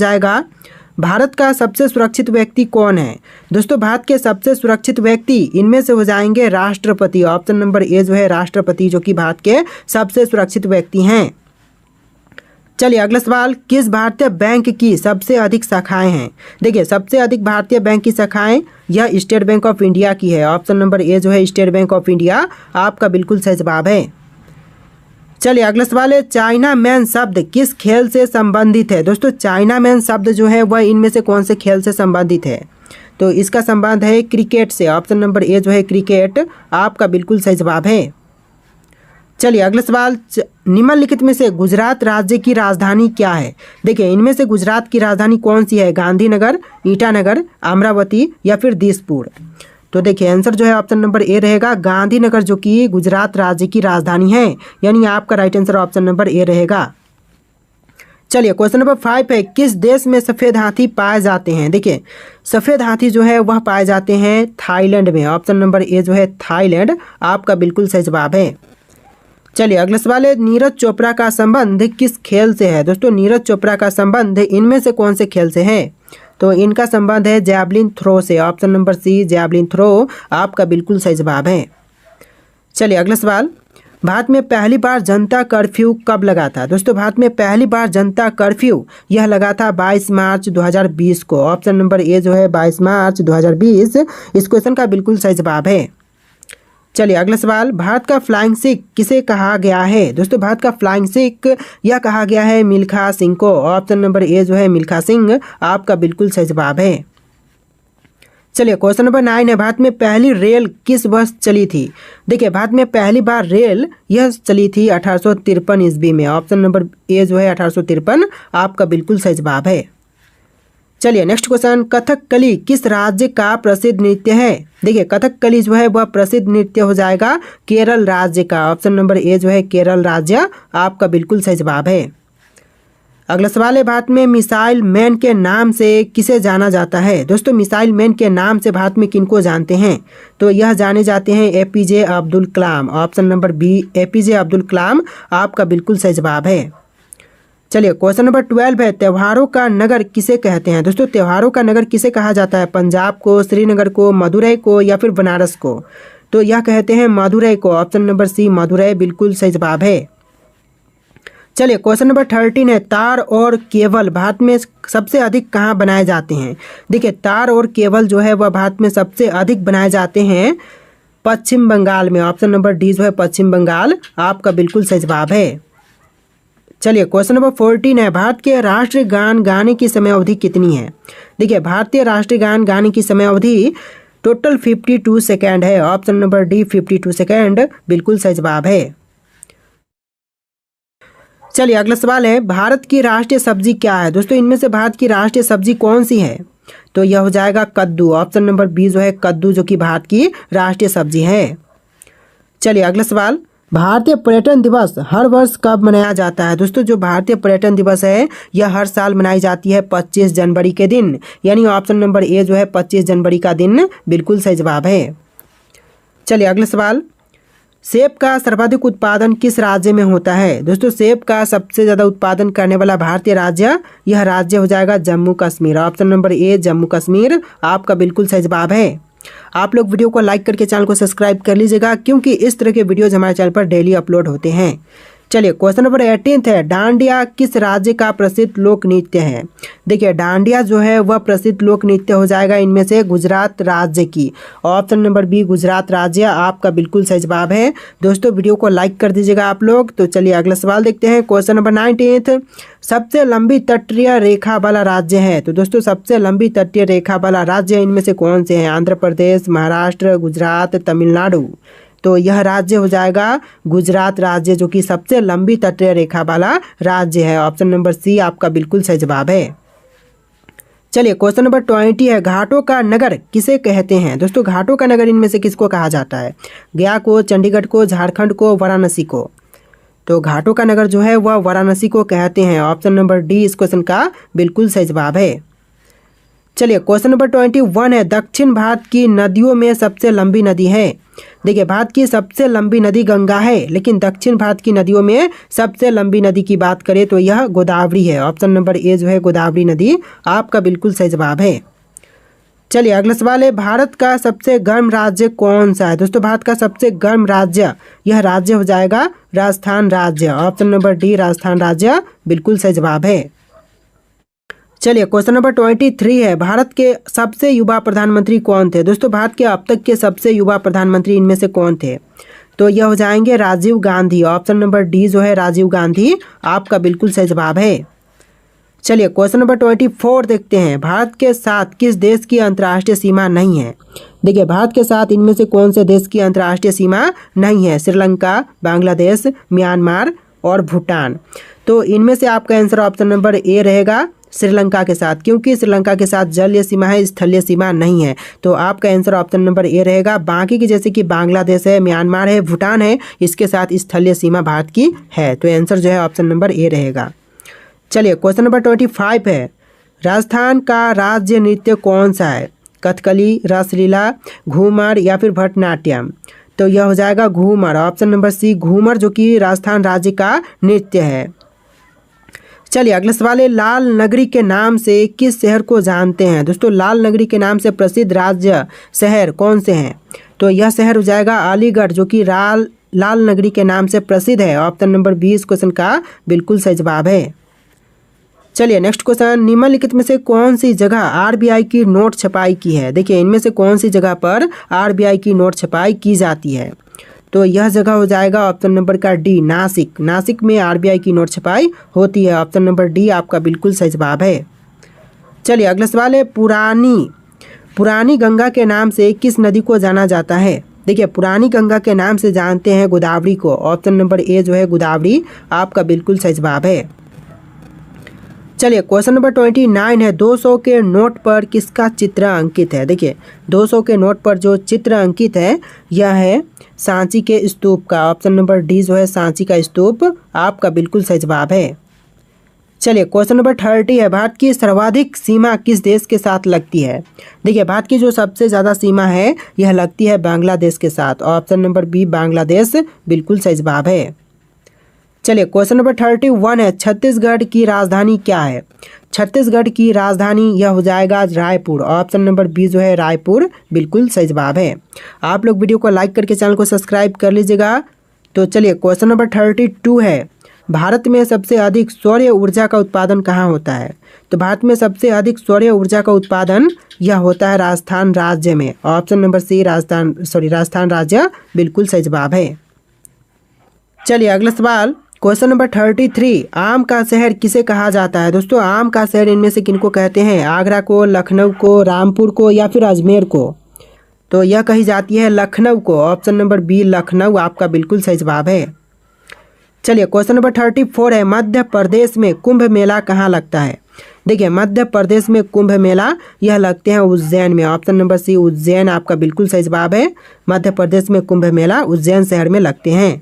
जाएगा भारत का सबसे सुरक्षित व्यक्ति कौन है। दोस्तों भारत के सबसे सुरक्षित व्यक्ति इनमें से हो जाएंगे राष्ट्रपति। ऑप्शन नंबर ए जो है राष्ट्रपति, जो कि भारत के सबसे सुरक्षित व्यक्ति हैं। चलिए अगला सवाल, किस भारतीय बैंक की सबसे अधिक शाखाएं हैं। देखिए सबसे अधिक भारतीय बैंक की शाखाएं यह स्टेट बैंक ऑफ इंडिया की है। ऑप्शन नंबर ए जो है स्टेट बैंक ऑफ इंडिया आपका बिल्कुल सही जवाब है। चलिए अगला सवाल है, चाइना मैन शब्द किस खेल से संबंधित है। दोस्तों चाइना मैन शब्द जो है वह इनमें से कौन से खेल से संबंधित है। तो इसका संबंध है क्रिकेट से। ऑप्शन नंबर ए जो है क्रिकेट आपका बिल्कुल सही जवाब है। चलिए अगला सवाल, निम्नलिखित में से गुजरात राज्य की राजधानी क्या है। देखिए इनमें से गुजरात की राजधानी कौन सी है, गांधीनगर, ईटानगर, अमरावती या फिर दिसपुर। तो देखिए आंसर जो है ऑप्शन नंबर ए रहेगा गांधीनगर, जो कि गुजरात राज्य की राजधानी है, यानी आपका right answer option number A रहेगा। चलिए क्वेश्चन नंबर 5 है, किस देश में सफ़ेद हाथी पाए जाते हैं। देखिए सफ़ेद हाथी जो है वह पाए जाते हैं थाईलैंड में। ऑप्शन नंबर ए जो है थाईलैंड आपका बिल्कुल सही जवाब है। चलिए अगला सवाल है, नीरज चोपड़ा का संबंध किस खेल से है। दोस्तों नीरज चोपड़ा का संबंध इनमें से कौन से खेल से है। तो इनका संबंध है जैवलिन थ्रो से। Option number C javelin throw आपका बिल्कुल सही जवाब है। चलिए अगला सवाल, भारत में पहली बार जनता कर्फ्यू कब लगा था। दोस्तों भारत में पहली बार जनता कर्फ्यू यह लगा था 22 मार्च 2020 को। ऑप्शन नंबर ए जो है 22 मार्च 2020 इस क्वेश्चन का बिल्कुल सही जवाब है। चलिए अगला सवाल, भारत का फ्लाइंग सिख किसे कहा गया है। दोस्तों भारत का फ्लाइंग सिख यह कहा गया है मिल्खा सिंह को। ऑप्शन नंबर ए जो है मिल्खा सिंह आपका बिल्कुल सही जवाब है। चलिए क्वेश्चन नंबर 9 है, भारत में पहली रेल किस वर्ष चली थी। देखिए भारत में पहली बार रेल यह चली थी 1853 ईस्वी में। ऑप्शन नंबर ए जो है 1853 आपका बिल्कुल सही जवाब है। चलिए नेक्स्ट क्वेश्चन, कथकली किस राज्य का प्रसिद्ध नृत्य है। देखिए कथकली जो है वह प्रसिद्ध नृत्य हो जाएगा केरल राज्य का। ऑप्शन नंबर ए जो है केरल राज्य आपका बिल्कुल सही जवाब है। अगला सवाल है, भारत में मिसाइल मैन के नाम से किसे जाना जाता है। दोस्तों मिसाइल मैन के नाम से भारत में किनको जानते हैं। तो यह जाने जाते हैं APJ Abdul Kalam. Option number B APJ Abdul Kalam आपका बिल्कुल सही जवाब है। चलिए क्वेश्चन नंबर 12 है, त्योहारों का नगर किसे कहते हैं। दोस्तों त्योहारों का नगर किसे कहा जाता है, पंजाब को, श्रीनगर को, मदुरई को या फिर बनारस को। तो यह कहते हैं मदुरई को। ऑप्शन नंबर सी मदुरई बिल्कुल सही जवाब है। चलिए क्वेश्चन नंबर 13 है, तार और केबल भारत में सबसे अधिक कहाँ बनाए जाते हैं। देखिए तार और केबल जो है वह भारत में सबसे अधिक बनाए जाते हैं पश्चिम बंगाल में। ऑप्शन नंबर डी जो है पश्चिम बंगाल आपका बिल्कुल सही जवाब है। चलिए क्वेश्चन नंबर 14 है, भारत के राष्ट्रीय गान गाने की समय अवधि कितनी है। देखिए भारतीय राष्ट्रीय गान गाने की समय अवधि टोटल 52 सेकेंड है। ऑप्शन नंबर डी 52 सेकेंड बिल्कुल सही जवाब है। चलिए अगला सवाल है, भारत की राष्ट्रीय सब्जी क्या है। दोस्तों इनमें से भारत की राष्ट्रीय सब्जी कौन सी है। तो यह हो जाएगा कद्दू। ऑप्शन नंबर बी जो है कद्दू, जो कि भारत की राष्ट्रीय सब्जी है। चलिए अगला सवाल, भारतीय पर्यटन दिवस हर वर्ष कब मनाया जाता है। दोस्तों जो भारतीय पर्यटन दिवस है यह हर साल मनाई जाती है 25 जनवरी के दिन, यानी ऑप्शन नंबर ए जो है 25 जनवरी का दिन बिल्कुल सही जवाब है। चलिए अगला सवाल, सेब का सर्वाधिक उत्पादन किस राज्य में होता है। दोस्तों सेब का सबसे ज़्यादा उत्पादन करने वाला भारतीय राज्य यह राज्य हो जाएगा Jammu Kashmir. Option number A Jammu Kashmir आपका बिल्कुल सही जवाब है। आप लोग वीडियो को लाइक करके चैनल को सब्सक्राइब कर लीजिएगा, क्योंकि इस तरह के वीडियोज हमारे चैनल पर डेली अपलोड होते हैं। चलिए क्वेश्चन नंबर 18 है, डांडिया किस राज्य का प्रसिद्ध लोक नृत्य है। देखिए डांडिया जो है वह प्रसिद्ध लोक नृत्य हो जाएगा इनमें से गुजरात राज्य की। ऑप्शन नंबर बी गुजरात राज्य आपका बिल्कुल सही जवाब है। दोस्तों वीडियो को लाइक कर दीजिएगा आप लोग। तो चलिए अगला सवाल देखते हैं। क्वेश्चन नंबर 19, सबसे लंबी तटीय रेखा वाला राज्य है। तो दोस्तों सबसे लंबी तटीय रेखा वाला राज्य इनमें से कौन से हैं। आंध्र प्रदेश, महाराष्ट्र, गुजरात, तमिलनाडु। तो यह राज्य हो जाएगा गुजरात राज्य, जो कि सबसे लंबी तटीय रेखा वाला राज्य है। ऑप्शन नंबर सी आपका बिल्कुल सही जवाब है। चलिए क्वेश्चन नंबर 20 है, घाटों का नगर किसे कहते हैं। दोस्तों घाटों का नगर इनमें से किसको कहा जाता है। गया को, चंडीगढ़ को, झारखंड को, वाराणसी को। तो घाटों का नगर जो है वह वाराणसी को कहते हैं। ऑप्शन नंबर डी इस क्वेश्चन का बिल्कुल सही जवाब है। चलिए क्वेश्चन नंबर 21 है, दक्षिण भारत की नदियों में सबसे लंबी नदी है। देखिए भारत की सबसे लंबी नदी गंगा है, लेकिन दक्षिण भारत की नदियों में सबसे लंबी नदी की बात करें तो यह गोदावरी है। ऑप्शन नंबर ए जो है गोदावरी नदी आपका बिल्कुल सही जवाब है। चलिए अगला सवाल है, भारत का सबसे गर्म राज्य कौन सा है। दोस्तों भारत का सबसे गर्म राज्य, यह राज्य हो जाएगा राजस्थान राज्य। ऑप्शन नंबर डी राजस्थान राज्य बिल्कुल सही जवाब है। चलिए क्वेश्चन नंबर 23 है, भारत के सबसे युवा प्रधानमंत्री कौन थे। दोस्तों भारत के अब तक के सबसे युवा प्रधानमंत्री इनमें से कौन थे, तो यह हो जाएंगे Rajiv Gandhi. Option number D जो है राजीव गांधी आपका बिल्कुल सही जवाब है। चलिए क्वेश्चन नंबर 24 देखते हैं, भारत के साथ किस देश की अंतर्राष्ट्रीय सीमा नहीं है। देखिए भारत के साथ इनमें से कौन से देश की अंतर्राष्ट्रीय सीमा नहीं है। श्रीलंका, बांग्लादेश, म्यांमार और भूटान। तो इनमें से आपका आंसर ऑप्शन नंबर ए रहेगा श्रीलंका के साथ, क्योंकि श्रीलंका के साथ जलीय सीमा है, स्थलीय सीमा नहीं है। तो आपका आंसर ऑप्शन नंबर ए रहेगा। बाकी की जैसे कि बांग्लादेश है, म्यांमार है, भूटान है, इसके साथ स्थलीय सीमा भारत की है। तो आंसर जो है ऑप्शन नंबर ए रहेगा। चलिए क्वेश्चन नंबर 25 है, राजस्थान का राज्य नृत्य कौन सा है। कथकली, रासलीला, घूमर या फिर भरतनाट्यम। तो यह हो जाएगा Ghoomar. Option number C Ghoomar जो कि राजस्थान राज्य का नृत्य है। चलिए अगला सवाल है, लाल नगरी के नाम से किस शहर को जानते हैं। दोस्तों लाल नगरी के नाम से प्रसिद्ध राज्य शहर कौन से हैं। तो यह शहर हो जाएगा अलीगढ़ जो कि लाल नगरी के नाम से प्रसिद्ध है। ऑप्शन नंबर 20 क्वेश्चन का बिल्कुल सही जवाब है। चलिए नेक्स्ट क्वेश्चन, निम्नलिखित में से कौन सी जगह आरबीआई की नोट छपाई की है। देखिए इनमें से कौन सी जगह पर आरबीआई की नोट छपाई की जाती है। तो यह जगह हो जाएगा ऑप्शन नंबर का डी नासिक। नासिक में आरबीआई की नोट छपाई होती है। ऑप्शन नंबर डी आपका बिल्कुल सही जवाब है। चलिए अगला सवाल है, पुरानी गंगा के नाम से किस नदी को जाना जाता है। देखिए पुरानी गंगा के नाम से जानते हैं गोदावरी को। ऑप्शन नंबर ए जो है गोदावरी आपका बिल्कुल सही जवाब है। चलिए क्वेश्चन नंबर 29 है, 200 के नोट पर किसका चित्र अंकित है। देखिए 200 के नोट पर जो चित्र अंकित है यह है सांची के स्तूप का। ऑप्शन नंबर डी जो है सांची का स्तूप आपका बिल्कुल सही जवाब है। चलिए क्वेश्चन नंबर 30 है, भारत की सर्वाधिक सीमा किस देश के साथ लगती है। देखिए भारत की जो सबसे ज़्यादा सीमा है यह लगती है बांग्लादेश के साथ। ऑप्शन नंबर बी बांग्लादेश बिल्कुल सही जवाब है। चलिए क्वेश्चन नंबर 31 है, छत्तीसगढ़ की राजधानी क्या है। छत्तीसगढ़ की राजधानी यह हो जाएगा रायपुर। ऑप्शन नंबर बी जो है रायपुर बिल्कुल सही जवाब है। आप लोग वीडियो को लाइक करके चैनल को सब्सक्राइब कर लीजिएगा। तो चलिए क्वेश्चन नंबर 32 है, भारत में सबसे अधिक सौर ऊर्जा का उत्पादन कहाँ होता है। तो भारत में सबसे अधिक सौर ऊर्जा का उत्पादन यह होता है राजस्थान राज्य में। ऑप्शन नंबर सी राजस्थान राज्य बिल्कुल सही जवाब है। चलिए अगला सवाल क्वेश्चन नंबर 33, आम का शहर किसे कहा जाता है। दोस्तों आम का शहर इनमें से किनको कहते हैं। आगरा को, लखनऊ को, रामपुर को या फिर अजमेर को। तो यह कही जाती है लखनऊ को। ऑप्शन नंबर बी लखनऊ आपका बिल्कुल सही जवाब है। चलिए क्वेश्चन नंबर 34 है, मध्य प्रदेश में कुंभ मेला कहाँ लगता है। देखिए मध्य प्रदेश में कुंभ मेला यह लगते हैं उज्जैन में। ऑप्शन नंबर सी उज्जैन आपका बिल्कुल सही जवाब है। मध्य प्रदेश में कुंभ मेला उज्जैन शहर में लगते हैं।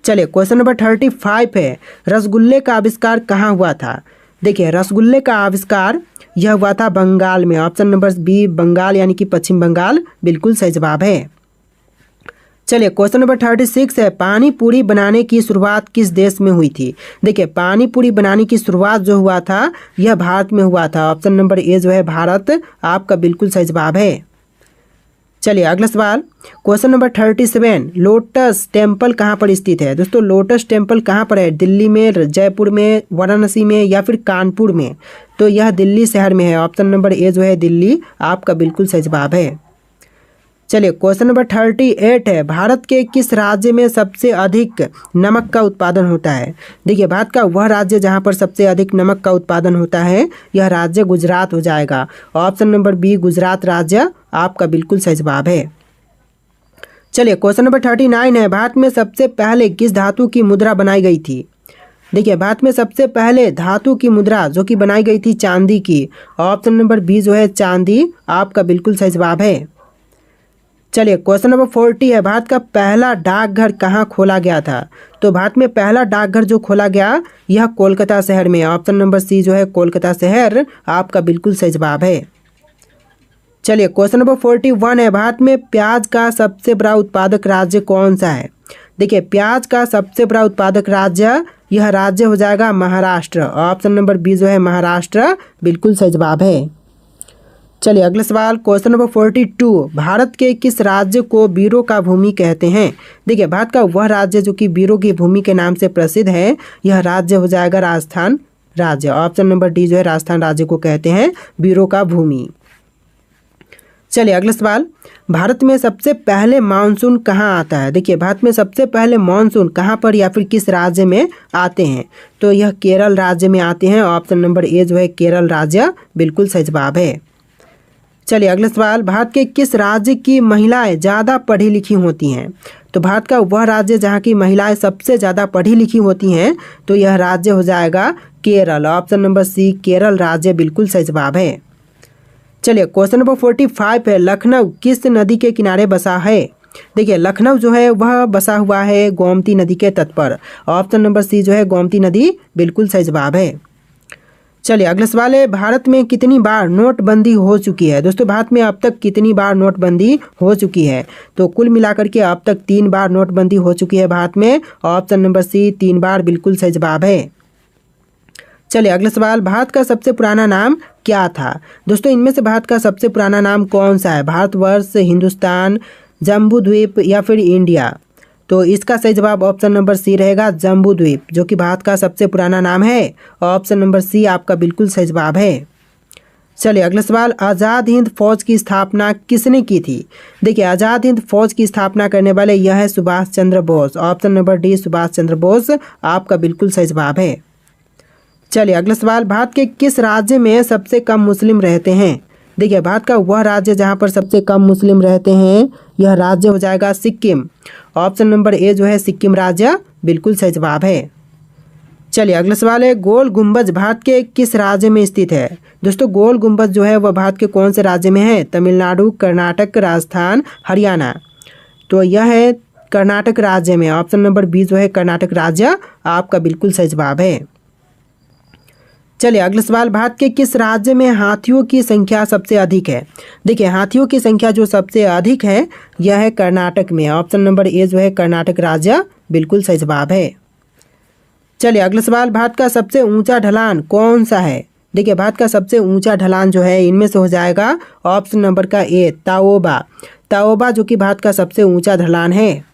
चलिए क्वेश्चन नंबर 35 है, रसगुल्ले का आविष्कार कहाँ हुआ था। देखिए रसगुल्ले का आविष्कार यह हुआ था बंगाल में। ऑप्शन नंबर बी बंगाल यानी कि पश्चिम बंगाल बिल्कुल सही जवाब है। चलिए क्वेश्चन नंबर 36 है, पानी पूरी बनाने की शुरुआत किस देश में हुई थी। देखिए पानी पूरी बनाने की शुरुआत जो हुआ था यह भारत में हुआ था। ऑप्शन नंबर ए जो है भारत आपका बिल्कुल सही जवाब है। चलिए अगला सवाल क्वेश्चन नंबर 37, लोटस टेम्पल कहाँ पर स्थित है। दोस्तों लोटस टेम्पल कहाँ पर है। दिल्ली में, जयपुर में, वाराणसी में या फिर कानपुर में। तो यह दिल्ली शहर में है। ऑप्शन नंबर ए जो है दिल्ली आपका बिल्कुल सही जवाब है। चलिए क्वेश्चन नंबर 38 है, भारत के किस राज्य में सबसे अधिक नमक का उत्पादन होता है। देखिए भारत का वह राज्य जहां पर सबसे अधिक नमक का उत्पादन होता है यह राज्य गुजरात हो जाएगा। ऑप्शन नंबर बी गुजरात राज्य आपका बिल्कुल सही जवाब है। चलिए क्वेश्चन नंबर 39 है, भारत में सबसे पहले किस धातु की मुद्रा बनाई गई थी। देखिए भारत में सबसे पहले धातु की मुद्रा जो कि बनाई गई थी चांदी की। ऑप्शन नंबर बी जो है चांदी आपका बिल्कुल सही जवाब है। चलिए क्वेश्चन नंबर 40 है, भारत का पहला डाकघर कहाँ खोला गया था। तो भारत में पहला डाकघर जो खोला गया यह कोलकाता शहर में। ऑप्शन नंबर सी जो है कोलकाता शहर आपका बिल्कुल सही जवाब है। चलिए क्वेश्चन नंबर 41 है, भारत में प्याज का सबसे बड़ा उत्पादक राज्य कौन सा है? देखिए प्याज का सबसे बड़ा उत्पादक राज्य, यह राज्य हो जाएगा महाराष्ट्र। ऑप्शन नंबर बी जो है महाराष्ट्र बिल्कुल सही जवाब है। चलिए अगला सवाल क्वेश्चन नंबर 42, भारत के किस राज्य को वीरों का भूमि कहते हैं? देखिए भारत का वह राज्य जो कि वीरों की भूमि के नाम से प्रसिद्ध है, यह राज्य हो जाएगा राजस्थान राज्य। ऑप्शन नंबर डी जो है राजस्थान राज्य को कहते हैं वीरों का भूमि। चलिए अगला सवाल, भारत में सबसे पहले मानसून कहाँ आता है? देखिए भारत में सबसे पहले मानसून कहाँ पर या फिर किस राज्य में आते हैं? तो यह केरल राज्य में आते हैं। ऑप्शन नंबर ए जो है केरल राज्य बिल्कुल सही जवाब है। चलिए अगला सवाल, भारत के किस राज्य की महिलाएं ज़्यादा पढ़ी लिखी होती हैं? तो भारत का वह राज्य जहाँ की महिलाएं सबसे ज़्यादा पढ़ी लिखी होती हैं, तो यह राज्य हो जाएगा Kerala. Option number C Kerala राज्य बिल्कुल सही जवाब है। चलिए क्वेश्चन नंबर 45 है, लखनऊ किस नदी के किनारे बसा है? देखिए लखनऊ जो है वह बसा हुआ है गोमती नदी के तट पर। ऑप्शन नंबर सी जो है गोमती नदी बिल्कुल सही जवाब है। चलिए अगला सवाल है, भारत में कितनी बार नोटबंदी हो चुकी है? दोस्तों भारत में अब तक कितनी बार नोटबंदी हो चुकी है? तो कुल मिलाकर के अब तक 3 बार नोटबंदी हो चुकी है भारत में। ऑप्शन नंबर सी 3 बार बिल्कुल सही जवाब है। चलिए अगला सवाल, भारत का सबसे पुराना नाम क्या था? दोस्तों इनमें से भारत का सबसे पुराना नाम कौन सा है? भारतवर्ष, हिंदुस्तान, जम्बू द्वीप या फिर इंडिया? तो इसका सही जवाब ऑप्शन नंबर सी रहेगा जम्बू द्वीप, जो कि भारत का सबसे पुराना नाम है। ऑप्शन नंबर सी आपका बिल्कुल सही जवाब है। चलिए अगला सवाल, आज़ाद हिंद फौज की स्थापना किसने की थी? देखिए आज़ाद हिंद फौज की स्थापना करने वाले यह है Subhash Chandra Bose. Option number D Subhash Chandra Bose आपका बिल्कुल सही जवाब है। चलिए अगला सवाल, भारत के किस राज्य में सबसे कम मुस्लिम रहते हैं? देखिए भारत का वह राज्य जहाँ पर सबसे कम मुस्लिम रहते हैं, यह राज्य हो जाएगा सिक्किम। ऑप्शन नंबर ए जो है सिक्किम राज्य बिल्कुल सही जवाब है। चलिए अगला सवाल है, गोल गुंबज भारत के किस राज्य में स्थित है? दोस्तों गोल गुंबज जो है वह भारत के कौन से राज्य में है? तमिलनाडु, कर्नाटक, राजस्थान, हरियाणा? तो यह है कर्नाटक राज्य में। ऑप्शन नंबर बी जो है कर्नाटक राज्य आपका बिल्कुल सही जवाब है। चलिए अगला सवाल, भारत के किस राज्य में हाथियों की संख्या सबसे अधिक है? देखिए हाथियों की संख्या जो सबसे अधिक है यह है कर्नाटक में। ऑप्शन नंबर ए जो है कर्नाटक राज्य बिल्कुल सही जवाब है। चलिए अगला सवाल, भारत का सबसे ऊंचा ढलान कौन सा है? देखिए भारत का सबसे ऊंचा ढलान जो है इनमें से हो जाएगा ऑप्शन नंबर का ए ताओबा। ताओबा जो कि भारत का सबसे ऊंचा ढलान है।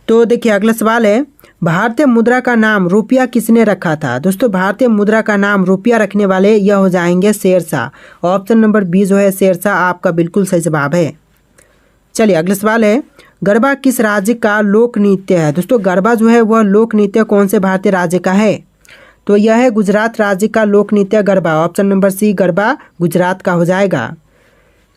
तो देखिए अगला सवाल है, भारतीय मुद्रा का नाम रुपया किसने रखा था? दोस्तों भारतीय मुद्रा का नाम रुपया रखने वाले यह हो जाएंगे शेरशाह। ऑप्शन नंबर बी जो है शेरशाह आपका बिल्कुल सही जवाब है। चलिए अगला सवाल है, गरबा किस राज्य का लोक नृत्य है? दोस्तों गरबा जो है वह लोक नृत्य कौन से भारतीय राज्य का है? तो यह है गुजरात राज्य का लोक नृत्य garba. Option number C garba Gujarat का हो जाएगा।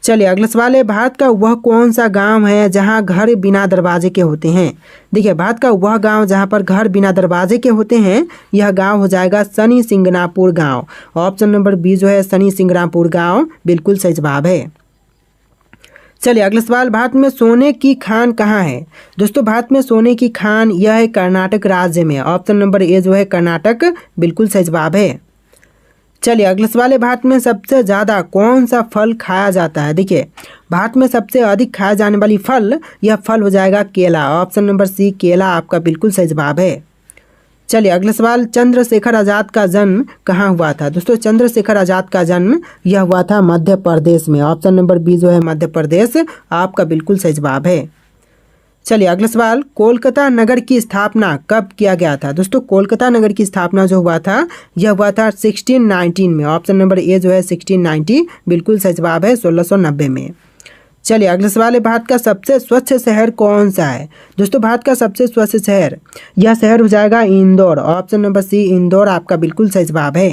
चलिए अगला सवाल है, भारत का वह कौन सा गांव है जहां घर बिना दरवाजे के होते हैं? देखिए भारत का वह गांव जहां पर घर बिना दरवाजे के होते हैं, यह गांव हो जाएगा शनि सिंगनापुर गांव। ऑप्शन नंबर बी जो है शनि सिंगनापुर गांव बिल्कुल सही जवाब है। चलिए अगला सवाल, भारत में सोने की खान कहाँ है? दोस्तों भारत में सोने की खान यह है कर्नाटक राज्य में। ऑप्शन नंबर ए जो है कर्नाटक बिल्कुल सही जवाब है। चलिए अगला सवाल है, भारत में सबसे ज़्यादा कौन सा फल खाया जाता है? देखिए भारत में सबसे अधिक खाया जाने वाली फल यह फल हो जाएगा केला। ऑप्शन नंबर सी केला आपका बिल्कुल सही जवाब है। चलिए अगला सवाल, चंद्रशेखर आज़ाद का जन्म कहाँ हुआ था? दोस्तों चंद्रशेखर आज़ाद का जन्म यह हुआ था मध्य प्रदेश में। ऑप्शन नंबर बी जो है मध्य प्रदेश आपका बिल्कुल सही जवाब है। चलिए अगला सवाल, कोलकाता नगर की स्थापना कब किया गया था? दोस्तों कोलकाता नगर की स्थापना जो हुआ था यह हुआ था 1619 में। ऑप्शन नंबर ए जो है 1690 बिल्कुल सही जवाब है 1690 में। चलिए अगला सवाल है, भारत का सबसे स्वच्छ शहर कौन सा है? दोस्तों भारत का सबसे स्वच्छ शहर यह शहर हो जाएगा Indore. Option number C Indore आपका बिल्कुल सही जवाब है।